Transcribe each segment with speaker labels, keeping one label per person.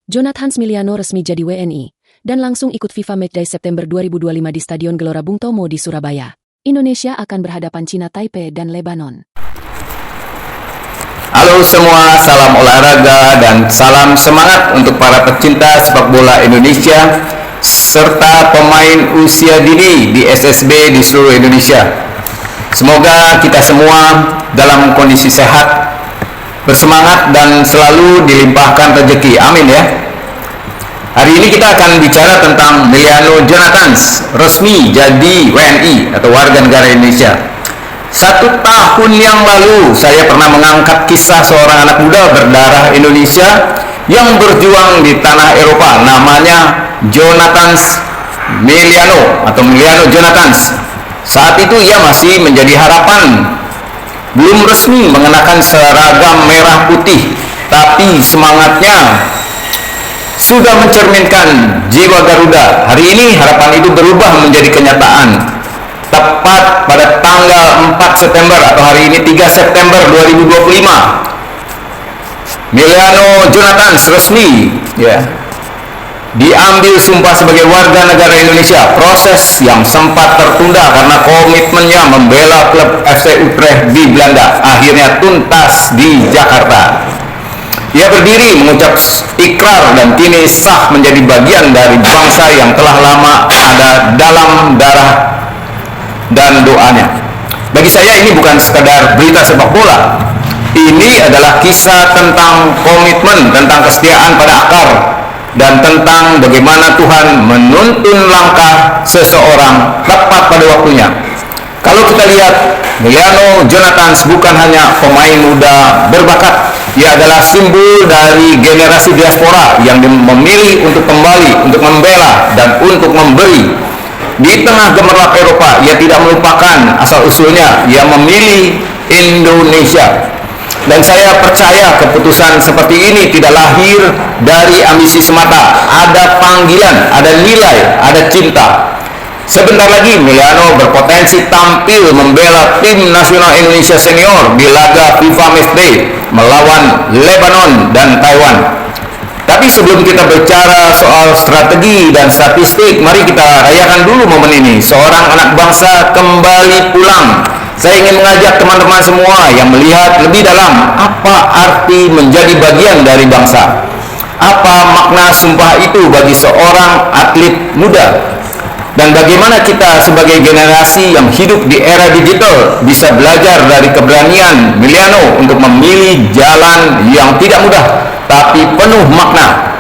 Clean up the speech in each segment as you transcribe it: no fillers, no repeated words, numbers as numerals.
Speaker 1: Jonathan Smiliano resmi jadi WNI, dan langsung ikut FIFA Matchday September 2025 di Stadion Gelora Bung Tomo di Surabaya. Indonesia akan berhadapan Cina Taipei dan Lebanon.
Speaker 2: Halo semua, salam olahraga dan salam semangat untuk para pecinta sepak bola Indonesia serta pemain usia dini di SSB di seluruh Indonesia. Semoga kita semua dalam kondisi sehat, bersemangat dan selalu dilimpahkan rezeki. Amin ya. Hari ini kita akan bicara tentang Emiliano Jonathans resmi jadi WNI atau warga negara Indonesia. 1 tahun yang lalu saya pernah mengangkat kisah seorang anak muda berdarah Indonesia yang berjuang di tanah Eropa, namanya Jonathans Emiliano atau Emiliano Jonathans. Saat itu ia masih menjadi harapan, belum resmi mengenakan seragam merah putih, tapi semangatnya sudah mencerminkan jiwa Garuda. Hari ini harapan itu berubah menjadi kenyataan. Tepat pada tanggal 4 September atau hari ini 3 September 2025, Emiliano Jonathans resmi diambil sumpah sebagai warga negara Indonesia. Proses yang sempat tertunda karena komitmennya membela klub FC Utrecht di Belanda akhirnya tuntas di Jakarta. Ia berdiri mengucap ikrar dan kini sah menjadi bagian dari bangsa yang telah lama ada dalam darah dan doanya. Bagi saya ini bukan sekadar berita sepak bola. Ini adalah kisah tentang komitmen, tentang kesetiaan pada akar, dan tentang bagaimana Tuhan menuntun langkah seseorang tepat pada waktunya. Kalau kita lihat, Emiliano Jonathans bukan hanya pemain muda berbakat, ia adalah simbol dari generasi diaspora yang memilih untuk kembali, untuk membela dan untuk memberi. Di tengah gemerlap Eropa, ia tidak melupakan asal-usulnya, ia memilih Indonesia. Dan saya percaya keputusan seperti ini tidak lahir dari ambisi semata. Ada panggilan, ada nilai, ada cinta. Sebentar lagi Emiliano berpotensi tampil membela tim nasional Indonesia senior di laga FIFA Matchday melawan Lebanon dan Taiwan. Tapi sebelum kita bicara soal strategi dan statistik, mari kita rayakan dulu momen ini. Seorang anak bangsa kembali pulang. Saya ingin mengajak teman-teman semua yang melihat lebih dalam apa arti menjadi bagian dari bangsa. Apa makna sumpah itu bagi seorang atlet muda? Dan bagaimana kita sebagai generasi yang hidup di era digital bisa belajar dari keberanian Emiliano untuk memilih jalan yang tidak mudah tapi penuh makna.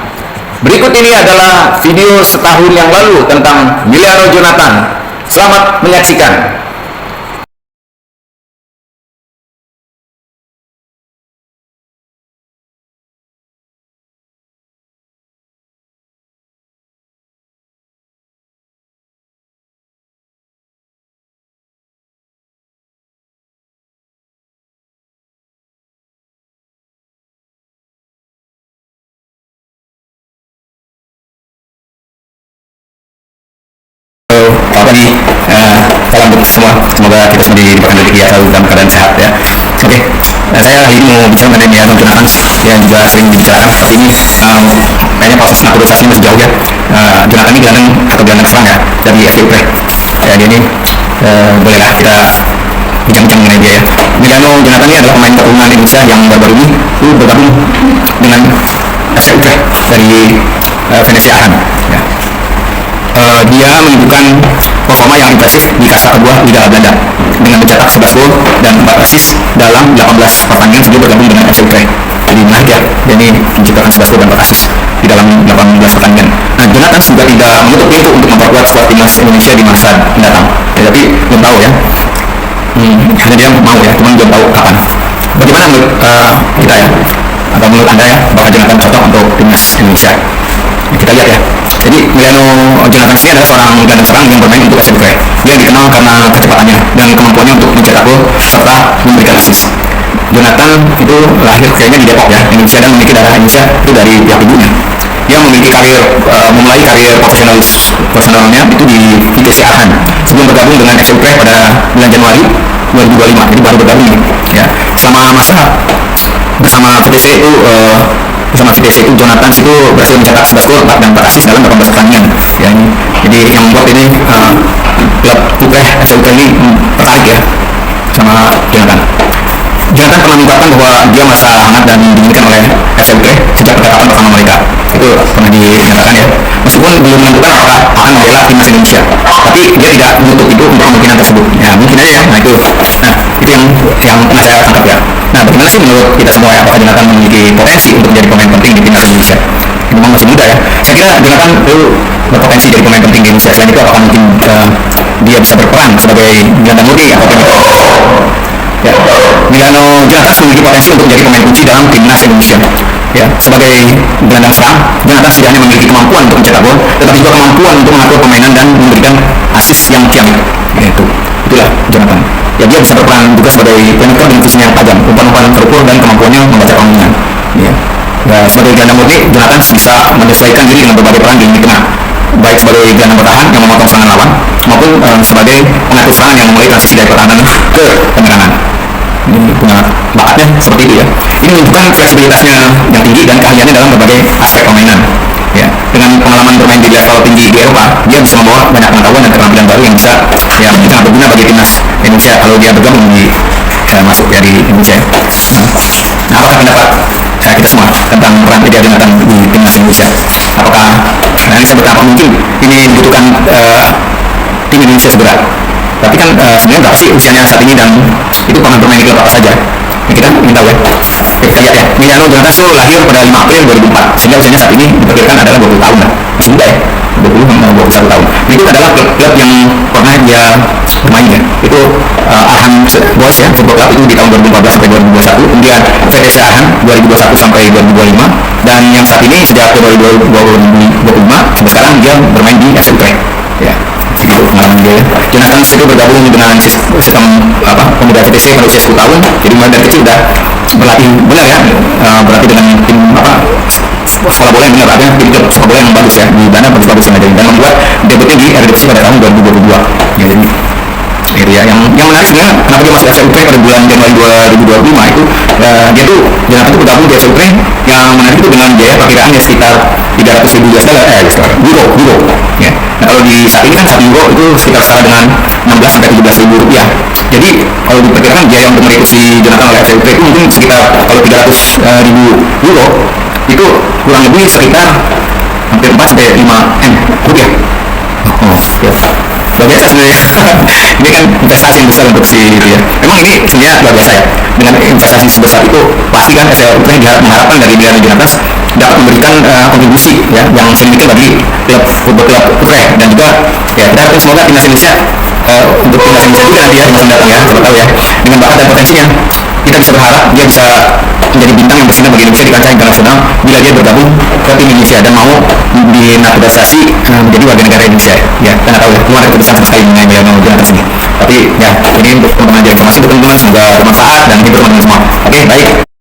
Speaker 2: Berikut ini adalah video setahun yang lalu tentang Emiliano Jonathans. Selamat menyaksikan. Salam untuk semua, semoga kita semua diberikan rezeki ya, selalu dalam keadaan sehat ya. Oke, saya hari ini mau bicara mengenai Emiliano Jonathans yang juga sering dibicarakan seperti ini. Kayaknya proses naturalisasi masih jauh ya. Jonathan ini gelandang atau gelandang serang ya dari FC Utrecht. Dia ini bolehlah kita bincang-bincang mengenai dia ya. Emiliano Jonathans ini adalah pemain keturunan Indonesia yang baru-baru ini bergabung dengan FC Utrecht dari Venetia Aachen ya. Dia menunjukkan performa yang impresif di kasta kedua Liga Belanda dengan mencetak 11 gol dan 4 assist dalam 18 pertandingan sebelum bergabung dengan FC Utrecht. Jadi menarik ya, dia ini menciptakan 11 gol dan 4 assist di dalam 18 pertandingan. Nah, Jonathans juga tidak menutup pintu untuk memperkuat skuad timnas Indonesia di masa mendatang. Ya, tapi belum tahu ya. Hanya dia mau ya, cuma belum tahu kapan. Bagaimana menurut kita ya, atau menurut Anda ya, apakah Jonathans cocok untuk timnas Indonesia? Ya, kita lihat ya. Jadi Emiliano Jonathans ini adalah seorang gelandang serang yang bermain untuk FC Utrecht. Dia dikenal karena kecepatannya dan kemampuannya untuk mencetak gol serta memberikan assist. Jonathans itu lahir kayaknya di Depok ya, Indonesia, dan memiliki darah Indonesia itu dari pihak ibunya. Dia memiliki memulai karir profesionalnya itu di VTC Aachen sebelum bergabung dengan FC Utrecht pada bulan Januari 2025. Jadi baru bergabung ya. Selama masa bersama VTC itu bersama VTC itu Jonathan itu berhasil mencetak 11 gol, 4 dan 4 assist dalam 18 pertandingan. Ya, ini jadi yang membuat ini klub Utrecht FC Utrecht ini tertarik ya sama Jonathan. Jonathan pernah mengungkapkan bahwa dia merasa hangat dan diinginkan oleh FC Utrecht sejak percakapan pertama mereka. Itu pernah dinyatakan ya. Meskipun belum menentukan apakah akan membela timnas Indonesia, tapi dia tidak menutup itu untuk kemungkinan tersebut. Ya mungkin aja ya. Nah itu yang pernah saya tangkap ya. Nah bagaimana sih menurut kita semua ya, apakah Jonathan memiliki potensi untuk menjadi pemain penting di timnas Indonesia? Memang masih muda ya. Saya kira Jonathan itu berpotensi jadi pemain penting di Indonesia. Selain itu apakah mungkin dia bisa berperan sebagai gelandang murni atau ya, Milano Jonathan memiliki potensi untuk menjadi pemain kunci dalam timnas Indonesia. Ya, sebagai gelandang serang, Jonathan tidak hanya memiliki kemampuan untuk mencetak gol, tetapi juga kemampuan untuk mengatur permainan dan memberikan assist yang ciamik. Itulah Jonathan. Ya, dia bisa berperan juga sebagai playmaker dengan visinya yang tajam, umpan-umpan terukur dan kemampuannya membaca permainan. Ya. Dan sebagai gelandang murni, Jonathan bisa menyesuaikan diri dengan berbagai peran di lini tengah, baik sebagai gelandang bertahan yang memotong serangan lawan, maupun sebagai pengatur serangan yang memulai transisi dari pertahanan ke penyerangan. Ini punya bakatnya seperti itu ya. Ini menunjukkan fleksibilitasnya yang tinggi dan keahliannya dalam berbagai aspek permainan. Ya, dengan pengalaman bermain di level tinggi di Eropa, dia bisa membawa banyak pengetahuan dan keterampilan baru yang bisa sangat berguna bagi timnas Indonesia kalau dia bergabung di masuk ya di Indonesia. Nah, apakah pendapat kita semua tentang peran Edi Jonathan di timnas Indonesia? Apakah ini seberapa mungkin ini dibutuhkan tim Indonesia segera? Tapi kan sebenarnya berapa sih usianya saat ini dan itu pernah bermain di klub apa saja? Ya, kita ingin tahu ya. Kita lihat ya. Milano Jonathan itu lahir pada 5 April 2004 sehingga usianya saat ini diperkirakan adalah 20 tahun lah. Masih muda ya. 20 sama 21 tahun. Berikut adalah klub-klub yang pernah dia bermain ya. Itu Arhan Boys ya, Football Club itu di tahun 2014 sampai 2021. Kemudian VTC Arhan 2021 sampai 2025 dan yang saat ini sejak Februari 2025 sampai sekarang dia bermain di FC Utrecht. Ya. Itu pengalaman dia. Jonathan itu bergabung dengan sistem pemuda VTC pada usia 10 tahun. Jadi mulai dari kecil udah berlatih benar ya. Berarti dengan tim sekolah bola yang benar, artinya tim klub sepak bola yang bagus ya di mana bagus yang ada dan membuat debutnya di Eredivisie pada tahun 2022. Ya, jadi gitu ya. Yang menarik sebenarnya kenapa dia masuk FC Utrecht pada bulan Januari 2025 itu dia tuh Jonathan itu bergabung di FC Utrecht yang menarik itu dengan biaya perkiraan ya sekitar 300.000 euro ya. Nah kalau di saat ini kan 1 euro itu sekitar setara dengan 16 sampai 17.000 rupiah. Jadi kalau diperkirakan biaya untuk merekrut si Jonathan oleh FC Utrecht itu mungkin sekitar kalau 300.000 euro itu kurang lebih sekitar hampir 4 sampai 5 M rupiah. Luar biasa sebenarnya. Ini kan investasi yang besar untuk si itu ya. Memang ini sebenarnya luar biasa ya. Dengan investasi sebesar itu pasti kan FC Utrecht mengharapkan dari Milano Jonathan dapat memberikan kontribusi ya yang signifikan bagi klub Utrecht dan juga ya kita harapkan semoga timnas Indonesia untuk timnas Indonesia juga nanti ya di masa mendatang ya, siapa tahu ya dengan bakat dan potensinya kita bisa berharap dia bisa menjadi bintang yang bersinar bagi Indonesia di kancah internasional bila dia bergabung ke tim Indonesia dan mau dinaturalisasi menjadi warga negara Indonesia ya. Kita nggak tahu ya, belum ada keputusan sama sekali mengenai Milano Jonathan sini. Tapi ya ini untuk teman-teman informasi untuk teman-teman semoga bermanfaat dan hidup teman-teman semua. Oke, baik.